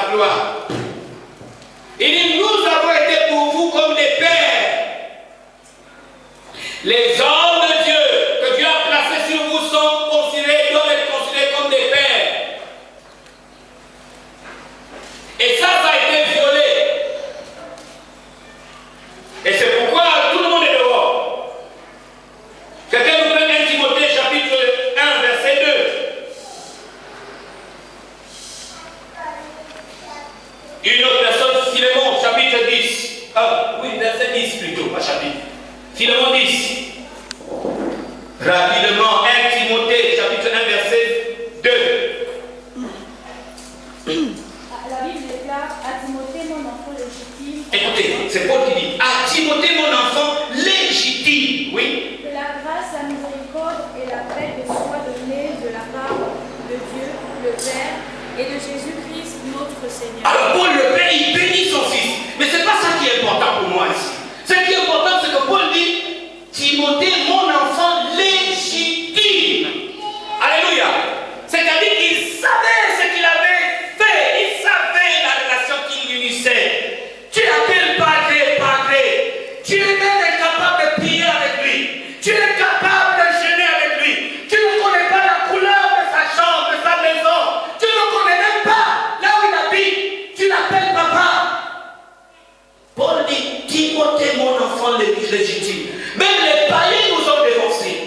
sa gloire. Il dit, nous avons été pour vous comme des pères. Les hommes de Dieu que Dieu a placés sur vous doivent être considérés comme des pères. Et ça a été violé. Et c'est pourquoi tout le monde est dehors. Quelqu'un nous prend 1 Timothée chapitre 1 verset 2. Une autre personne, Philémon chapitre 10. Ah oui, verset 10 plutôt, pas chapitre. Philémon 10. Rapidement, 1 Timothée chapitre 1 verset 2. La Bible déclare à Timothée, mon enfant légitime. Écoutez, c'est Paul qui dit à Timothée, mon enfant légitime. Oui. Que la grâce, la miséricorde et la paix te soient données de la part de Dieu, le Père, et de Jésus-Christ, notre Seigneur. Alors, Paul, le Père, il bénit son fils. Mais ce n'est pas ça qui est important pour moi ici. Ce qui est important, c'est que Paul dit Timothée, mon enfant légitime. Alléluia. C'est-à-dire qu'il savait ce qu'il avait fait. Il savait la relation qui l'unissait. Tu appelles pas gré. Tu es même incapable de prier avec lui. Tu es incapable de jeûner avec lui. Tu ne connais pas la couleur de sa chambre, de sa maison. Tu ne connais même pas là où il habite. Tu l'appelles papa. Paul dit Timothée, mon enfant légitime. Même les païens nous ont dénoncés.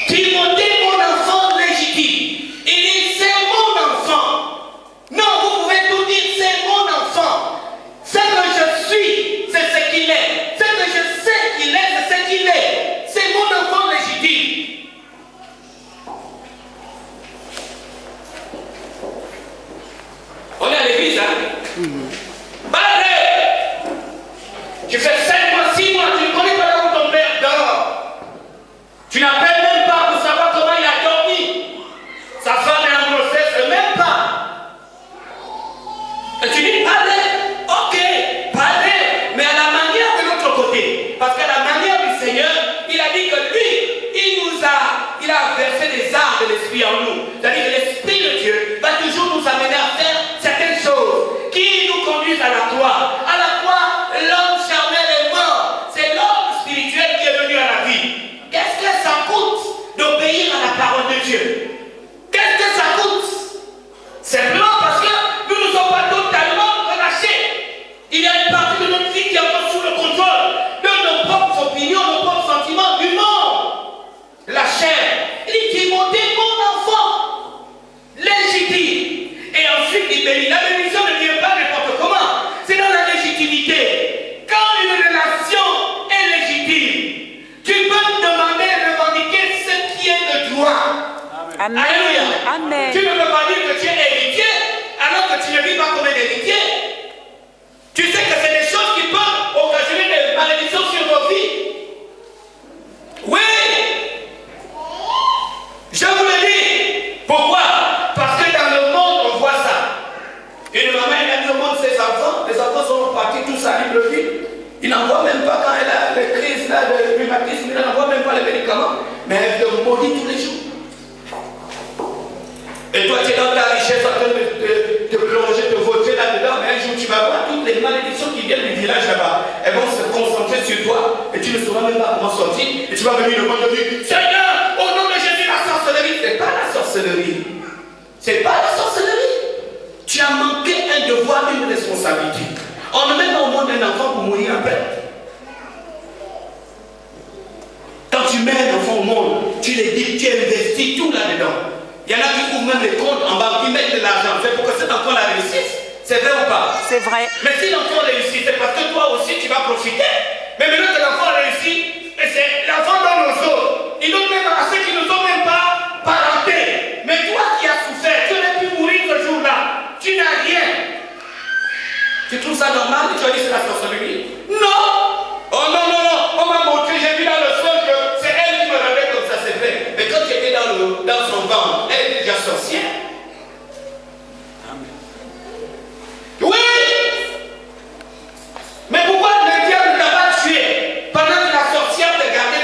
Timothée, mon enfant légitime. Il dit c'est mon enfant. Non, vous pouvez tout dire, c'est mon enfant. Ce que je suis, c'est ce qu'il est. Ce que je sais qu'il est, c'est ce qu'il est. C'est mon enfant légitime. On est à l'église, hein? Padre, tu fais 5 mois, 6 mois, tu ne connais pas là où ton père dort. Tu n'appelles même pas pour savoir comment il a dormi. Sa femme est en grossesse, même pas. Et tu dis, Padre, ok, Padre, mais à la manière de l'autre côté. Parce qu'à la manière du Seigneur, il a dit que lui, il a versé des arts de l'Esprit en nous. C'est-à-dire que l'Esprit de Dieu va toujours nous amener à faire certaines choses qui nous conduisent à la croix. À la croix, l'homme charnel est mort. C'est l'homme spirituel qui est venu à la vie. Qu'est-ce que ça coûte d'obéir à la parole de Dieu? Qu'est-ce que ça coûte? Simplement parce que nous ne nous sommes pas totalement relâchés. Il y a une partie de notre vie qui est encore sous le contrôle de nos propres opinions, nos propres sentiments, du monde. La chair. Il dit Timothée, mon enfant légitime. Et ensuite il bénit. La bénédiction ne vient pas n'importe comment. C'est dans la légitimité. Quand une relation est légitime, tu peux te demander et revendiquer ce qui est de toi. Amen. Alléluia. Amen. Tu ne peux pas dire que tu es héritier alors que tu ne vis pas comme un héritier. Tu sais que c'est des choses qui peuvent occasionner des malédictions sur vos vies. Oui. Je vous le dis. Pourquoi? Parce que dans le monde, on voit ça. Une maman, elle a mis au monde ses enfants. Les enfants sont partis tous à libre vie. Il n'en voit même pas quand elle a les crises là, de rhumatisme. Il n'en voit même pas les médicaments. Mais elle te maudit tous les jours. Et toi, tu es dans ta richesse en train de te plonger, de voter là-dedans. Mais un jour, tu vas voir toutes les malédictions qui viennent du village là-bas. Elles vont se concentrer sur toi. Et tu ne sauras même pas comment sortir. Et tu vas venir le monde de dire Seigneur, au nom de Jésus, la sorcellerie. Ce n'est pas la sorcellerie. C'est pas la sorcellerie. Tu as manqué un devoir, une responsabilité. On ne met pas au monde un enfant pour mourir après. Quand tu mets un enfant au monde, tu les dis, tu investis tout là-dedans. Il y en a qui ouvrent même les comptes en banque, qui mettent de l'argent. C'est pour que cet enfant la réussisse. C'est vrai ou pas? C'est vrai. Mais si l'enfant réussit, c'est parce que toi aussi tu vas profiter. Mais maintenant que l'enfant réussit, c'est l'enfant donne aux autres. Il donne même à ceux qui ne sont même pas parentés. Mais toi qui as souffert, tu aurais pu mourir ce jour-là. Tu n'as rien. Tu trouves ça normal? Tu as dit c'est la sorcellerie? Non! Oh non, non, non! On m'a montré, j'ai vu dans le sol que c'est elle qui me rendait comme ça, c'est vrai. Mais quand tu étais dans son ventre, elle est déjà sorcière. Oui! Mais pourquoi le diable ne t'a pas tué pendant que la sorcière te gardait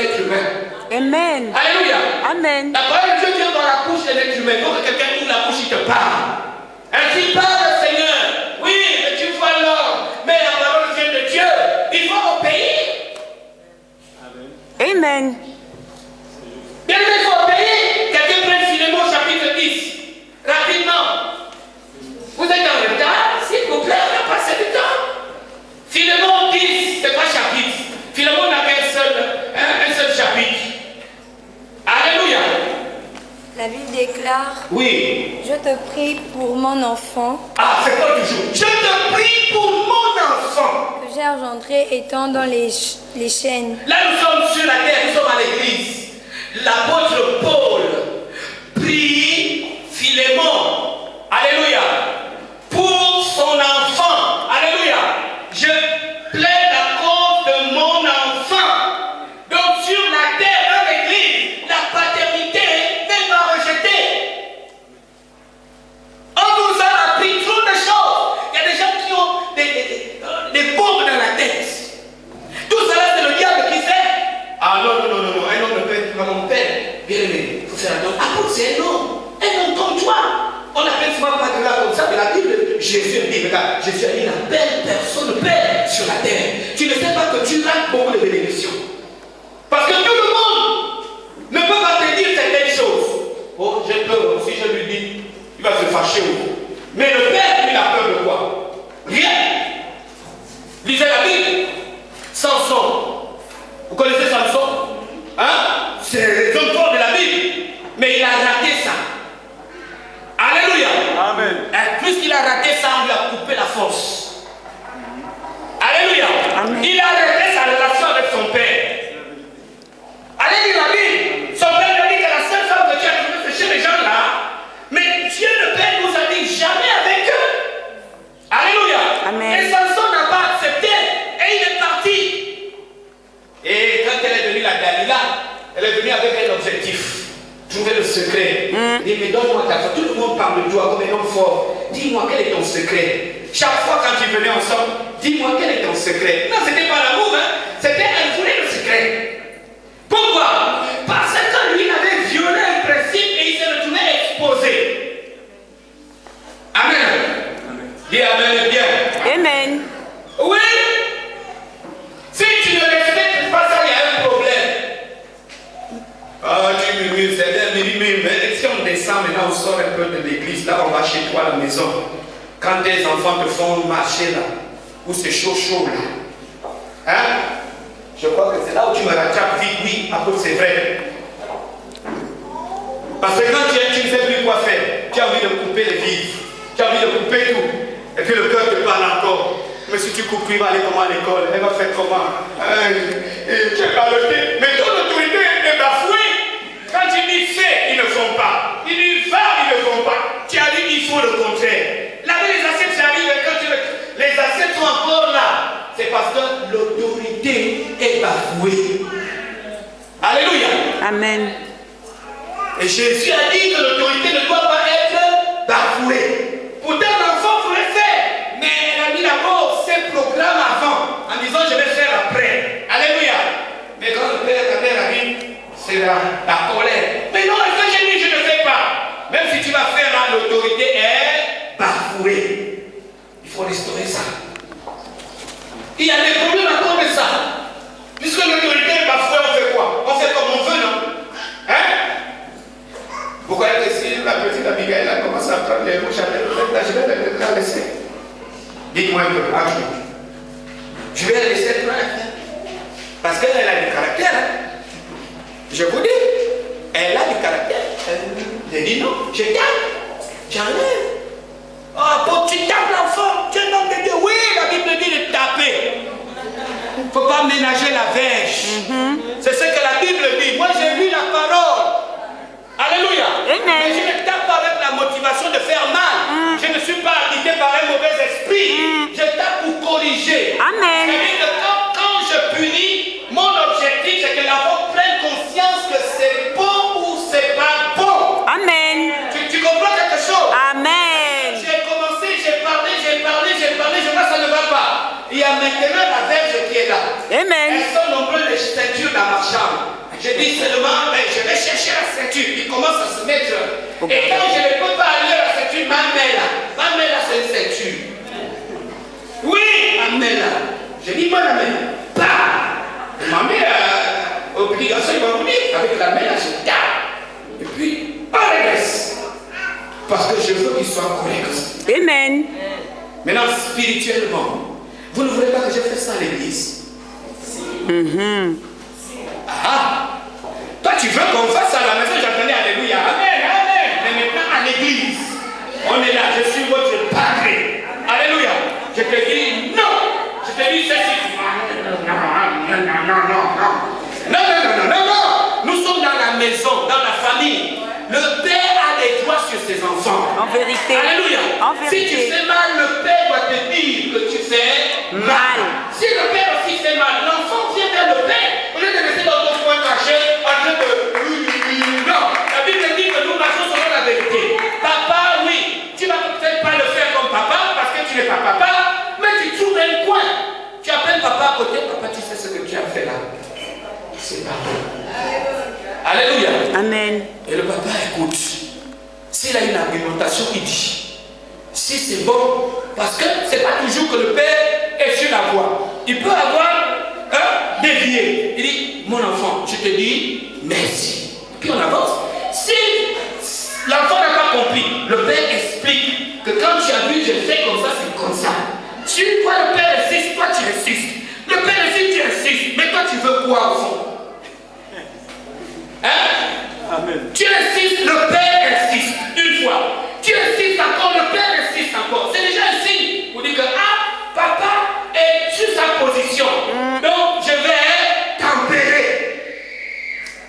être humain. Amen. Alléluia. Amen. La parole de Dieu vient dans la bouche d'un être humain. Il faut que quelqu'un ouvre la bouche, il te parle. Ainsi parle, Seigneur. Oui, mais tu vois l'homme. Mais la parole vient de Dieu. Il faut obéir. Amen. Bien aimé, il faut obéir. Quelqu'un prenne Philémon chapitre 10. Rapidement. Vous êtes en retard, s'il vous plaît, on a passé du temps. Philémon 10, c'est pas chapitre. Philémon n'a qu'un seul chapitre. Alléluia. La Bible déclare, Oui. je te prie pour mon enfant Ah, c'est pas toujours. Je te prie pour mon enfant. que j'ai engendré étant dans les chaînes. Là, nous sommes sur la terre, nous sommes à l'église. L'apôtre Paul prie Philémon. Alléluia. Pour son enfant. Alléluia. Je plaide à cause de mon enfant. Donc sur la terre, dans l'église, la paternité n'est pas rejetée. On nous a appris trop de choses. Il y a des gens qui ont des bombes dans la tête. Tout cela, c'est le diable qui fait. Ah non, un homme ne peut être pas mon père. Bien aimé, il faut faire attention. Ah, c'est un homme comme toi. On appelle souvent pas de là comme ça, mais la Bible, Jésus dit, regarde, Jésus a dit, la belle personne père sur la terre. Tu ne sais pas que tu rates beaucoup de bénédictions. Parce que tout le monde ne peut pas te dire certaines choses. Oh, j'ai peur, si je lui dis, il va se fâcher. Mais le père, lui, a peur de quoi? Rien. Lisez la Bible. Samson. Vous connaissez Samson? Hein? C'est les hommes forts de la Bible. Mais il a raté ça. Alléluia. Amen. Et puisqu'il a raté ça, on lui a coupé la force. Alléluia. Amen. Il a arrêté sa relation avec son père. Alléluia. Son père lui a dit que la seule femme que tu as trouvée, c'est chez les gens là. Mais Dieu le Père nous a dit jamais avec eux. Alléluia. Amen. Et Samson n'a pas accepté. Et il est parti. Et quand elle est venue la Dalila, elle est venue avec un objectif. Trouver le secret. Dis, mais donne-moi ta foi. Tout le monde parle de toi comme un homme fort. Dis-moi quel est ton secret. Chaque fois quand ils venaient ensemble, dis-moi quel est ton secret. Non, c'était pas l'amour, hein. C'était elle voulait le secret. Pourquoi? Parce que lui avait violé un principe et il s'est retourné exposé. Amen. Dis amen et bien. Amen. Oui. Si tu ne respectes pas ça, il y a un problème. Ah, tu murmures, c'est bien, mais si on descend maintenant, on sort un peu de l'église, là on va chez toi à la maison. Quand tes enfants te font marcher là, où c'est chaud là, hein? Je crois que c'est là où tu me rattrapes vite, oui, à cause c'est vrai. Parce que quand tu ne sais plus quoi faire, tu as envie de couper les vivres, tu as envie de couper tout, et puis le cœur te parle encore. Mais si tu coupes, il va aller comment à l'école? Elle va faire comment? Tu es baloté. Mais ton autorité est bafouée. Quand tu dis fais, ils ne font pas. Il dit va, ils ne font pas. Tu as dit il faut le contraire. Laver les assiettes, j'arrive et quand les assiettes sont encore là, c'est parce que l'autorité est bafouée. Alléluia. Amen. Et Jésus a dit que l'autorité ne doit pas être bafouée. Pourtant, l'enfant pourrait faire. Mais elle a mis d'abord ses programmes avant, en disant je vais faire après. Alléluia. Mais quand le père, la mère arrive, c'est la colère. Mais non, ce que j'ai dit, je ne fais pas. Même si tu vas faire là, l'autorité est bafouée. Il faut restaurer ça. Il y a des problèmes à cause de ça. Puisque l'autorité est bafouée, on fait quoi? On fait comme on veut, non? Hein? Vous croyez que si la petite Abigail a commencé à prendre les rouges à là, je vais la laisser. Dites-moi un peu, je vais la laisser prendre. Parce qu'elle a du caractère. Hein? Je vous dis, elle a du caractère. Elle dit non, je tape. J'enlève. Oh, pour tu tapes l'enfant, tu es un homme de Dieu. Oui, la Bible dit de taper. Il ne faut pas ménager la verge. C'est ce que la Bible dit. Moi, j'ai lu la parole. Alléluia. Mais je ne tape pas avec la motivation de faire mal. Je ne suis pas habité par un mauvais esprit. Je tape pour corriger. Amen. C'est-à-dire que quand je punis, mon objectif, c'est que l'enfant prenne conscience que c'est bon ou c'est pas bon. Amen. Tu comprends quelque chose? Amen. J'ai commencé, j'ai parlé, je vois que ça ne va pas. Il y a maintenant la verge qui est là. Amen. Elles sont nombreuses les ceintures dans ma chambre. Je dis seulement, mais je vais chercher la ceinture. Il commence à se mettre. Et quand je ne peux pas aller à la ceinture, ma mère là, c'est une ceinture. Oui, ma mère là. Je dis, moi la mère, pas. Ma mère, obligation, il va venir. Avec la mère là, je tape. Et puis, on regresse. Parce que je veux qu'il soit correct. Amen. Maintenant, spirituellement, vous ne voulez pas que je fasse ça à l'église? Ah, toi tu veux qu'on fasse ça à la maison? J'entendais alléluia, amen, amen. Mais maintenant à l'église, on est là, je suis votre padre. Alléluia. Je te dis non. Je te dis ceci. Non. Nous sommes dans la maison, dans la famille. Le père a des droits sur ses enfants. En vérité. Alléluia. En vérité. Si tu fais mal, le père doit te dire que tu fais mal. Si le père aussi fait mal, l'enfant vient vers le père. Au lieu de rester dans ton coin caché, en train de... Non, la Bible dit que nous marchons selon la vérité. Papa, oui, tu ne vas peut-être pas le faire comme papa, parce que tu n'es pas papa, mais tu trouves un coin. Tu appelles papa à côté, papa, tu sais ce que tu as fait là. C'est pas bon. Alléluia. Amen. Et le papa écoute. S'il a une argumentation, il dit. Si c'est bon, parce que c'est pas toujours que le père est sur la voie. Il peut avoir dévié. Il dit, mon enfant, je te dis merci. Puis on avance. Si l'enfant n'a pas compris, le père explique que quand tu as vu, je fais comme ça, c'est comme ça. Si une fois le père insiste, toi tu insistes. Le père insiste, tu insistes. Mais toi tu veux quoi au fond? Hein? Amen. Tu insistes, le père insiste. Une fois. Tu insistes encore, le père insiste encore. C'est déjà un signe pour dire que papa est sur sa position. Donc je vais tempérer.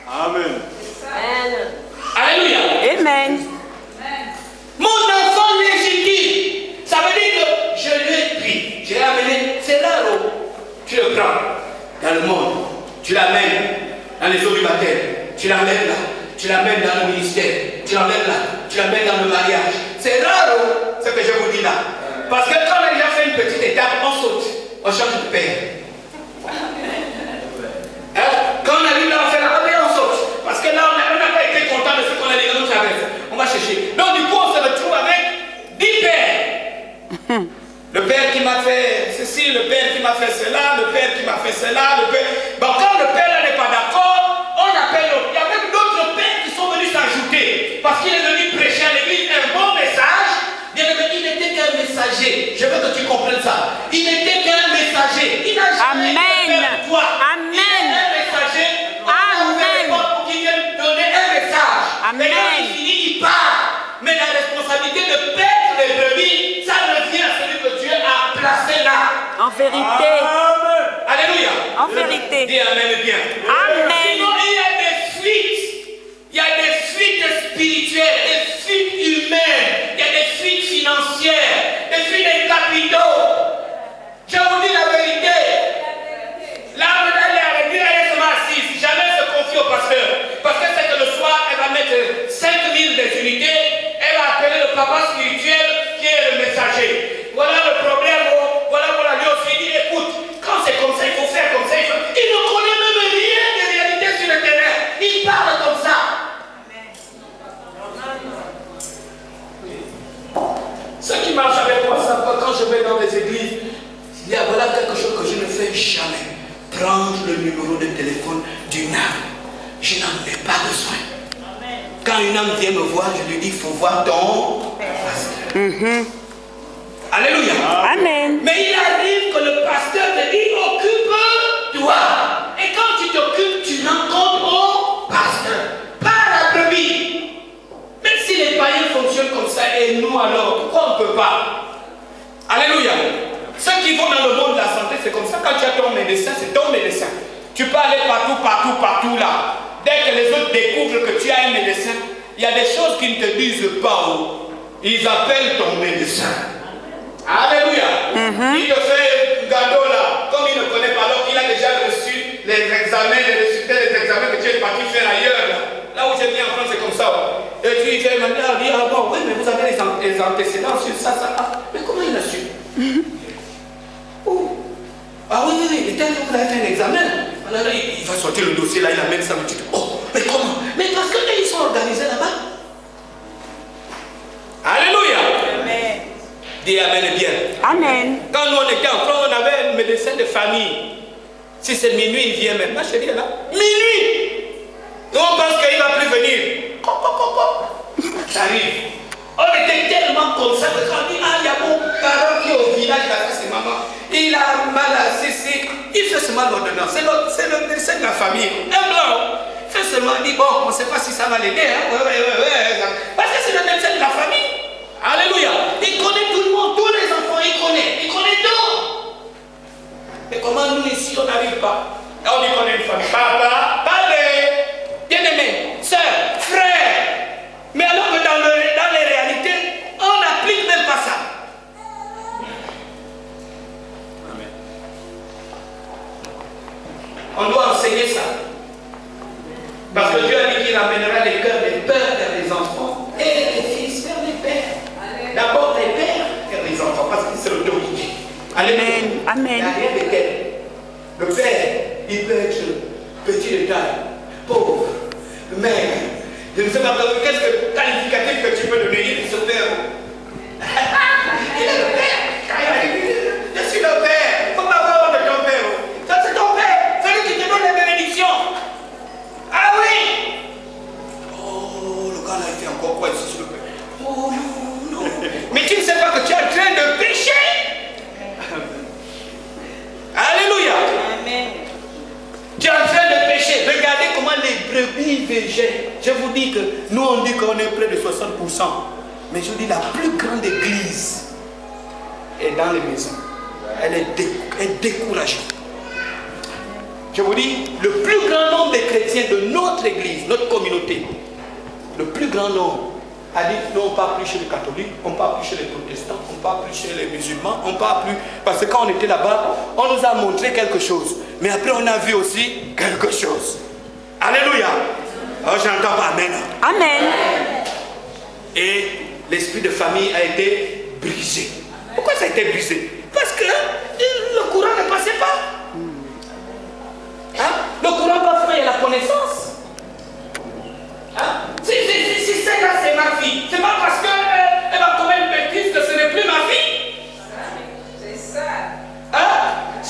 Amen. Alléluia. Amen. Mon enfant légitime, ça veut dire que je lui ai pris. J'ai amené, c'est là où tu le prends dans le monde. Tu l'amènes dans les eaux du baptême. Tu l'amènes là. Tu l'amènes dans le ministère. Tu l'amènes là. Tu l'amènes dans le mariage. C'est rare ce que je vous dis là. Parce que quand on a déjà fait une petite étape, on saute. On change de père. Quand on arrive là, on fait la première, on saute. Parce que là, on n'a pas été content de ce qu'on a dit dans notre traverse. On va chercher. Donc du coup, on se retrouve avec 10 pères. Le père qui m'a fait ceci, le père qui m'a fait cela, le père qui m'a fait cela, le père... Bon, quand le père n'est pas d'accord, on appelle l'autre. Il y a même d'autres pères qui sont venus s'ajouter. Parce qu'il est venu prêcher à l'église un bon message. Bien aimé, il n'était qu'un messager. Je veux que tu comprennes ça. Il n'était qu'un messager. Il n'a jamais été faire toi. Amen. Il est un messager. Amen. Pour qu'il vienne donner un message. Amen. Et quand il finit, il part. Mais la responsabilité de paître les brebis, ça revient à celui que Dieu a placé là. En vérité. Amen. Alléluia. En vérité. Dis amen bien. Amen. Sinon, il y a des fuites. Il y a des fuites spirituelles, des fuites humaines, il y a des fuites financières, des fuites des capitaux. Je vous dis la vérité. L'âme d'aller à l'église, elle est seulement assise. Jamais se confie au pasteur. Parce que c'est que le soir, elle va mettre 5000 des unités. Elle va appeler le papa spirituel qui est le messager. Voilà le problème. Voilà, lui aussi dit, écoute, quand c'est comme ça, il faut faire comme ça. Il ne connaît même rien de réalité sur le terrain. Il parle comme ça. Ce qui marche avec moi, ça quand je vais dans les églises, il y a voilà quelque chose que je ne fais jamais. Prendre le numéro de téléphone d'une âme. Je n'en ai pas besoin. Quand une âme vient me voir, je lui dis, il faut voir ton pasteur. Alléluia. Amen. Mais il arrive que le pasteur te dit, occupe-toi. Et quand tu t'occupes, tu rencontres au pasteur. Pas à la brebis. Même si les païens fonctionnent comme ça, et nous alors, pourquoi on ne peut pas? Alléluia. Ceux qui vont dans le monde de la santé, c'est comme ça. Quand tu as ton médecin, c'est ton médecin. Tu peux aller partout là. Dès que les autres découvrent que tu as un médecin, il y a des choses qu'ils ne te disent pas. Ils appellent ton médecin. Alléluia. Il te fait un gâteau là, comme il ne connaît pas, alors qu'il a déjà reçu les examens, les résultats des examens que tu es parti faire ailleurs. Là où j'ai mis en France, c'est comme ça. Et tu viens maintenant dire, ah bon, oui, mais vous avez les antécédents sur ça. Mais comment il a su? Ah oui, oui, il était on a fait un examen. Alors, il va sortir le dossier là, il amène ça, me dit, oh, mais comment? Mais parce qu'ils sont organisés là-bas. Alléluia. Amen. Dis Amen et bien. Amen. Quand nous on était enfants, on avait un médecin de famille. Si c'est minuit, il vient même. Ma chérie est là. Minuit. Nous on pense qu'il ne va plus venir. Ça arrive. On était tellement comme ça que quand on dit, ah, il y a mon parent qui est au village, il a fait ses mamans. Il a mal à ceci. Il fait seulement l'ordonnance. C'est le médecin de la famille. Un blanc. Il fait seulement, il dit, bon, on ne sait pas si ça va l'aider. Hein? Ouais. Parce que c'est le médecin de la famille. Alléluia. Il connaît tout le monde, tous les enfants, il connaît tout. Mais comment nous ici, on n'arrive pas? On dit qu'on est une famille. Papa, parlez, bien-aimé, soeur, frère. Mais alors que dans les réalités, on n'applique même pas ça. Amen. On doit enseigner ça. Parce que Dieu a dit qu'il amènera les cœurs des pères vers les enfants et les fils vers les pères. D'abord les pères vers les enfants, parce que c'est l'autorité. Amen. Amen. Il n'y a rien de tel. Le père, il peut être petit de taille, pauvre, maigre. Je ne sais pas quel qualificatif que tu peux donner. Il est ce père. Il est le père. Je suis le père. Il ne faut pas avoir de ton père. Ça, c'est ton père. C'est lui qui te donne les bénédictions. Ah oui. Oh, le gars là, il fait encore quoi ici sur le père? Oh non. Mais tu ne sais pas que tu es en train de pécher. Alléluia. Amen. Tu es en train de pécher. Regardez comment les brebis végètent. Je vous dis que nous on dit qu'on est près de 60%. Mais je vous dis la plus grande église est dans les maisons. Elle est découragée. Je vous dis, le plus grand nombre de chrétiens de notre église, notre communauté, le plus grand nombre a dit non, on ne part plus chez les catholiques, on ne part plus chez les protestants, on ne part plus chez les musulmans, on ne part plus. Parce que quand on était là-bas, on nous a montré quelque chose. Mais après, on a vu aussi quelque chose. Alléluia. Oh, j'entends pas amen. Amen. Et l'esprit de famille a été brisé. Pourquoi ça a été brisé? Parce que le courant ne passait pas. Hein? Le courant passe quand il y a la connaissance. Hein? Si celle-là c'est ma fille, c'est pas parce qu'elle va commettre une bêtise que ce n'est plus ma fille. C'est ça. Hein?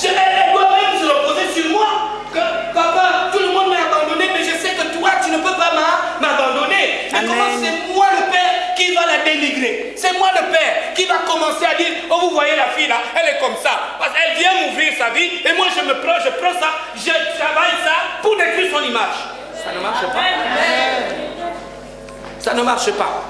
Elle doit même se reposer sur moi. Que, papa, tout le monde m'a abandonné, mais je sais que toi, tu ne peux pas m'abandonner. Mais comment c'est moi le père qui va la dénigrer? C'est moi le père qui va commencer à dire, oh vous voyez la fille là, elle est comme ça. Parce qu'elle vient m'ouvrir sa vie et moi je prends ça, je travaille ça pour détruire son image. Ça ne marche pas. Ça ne marche pas.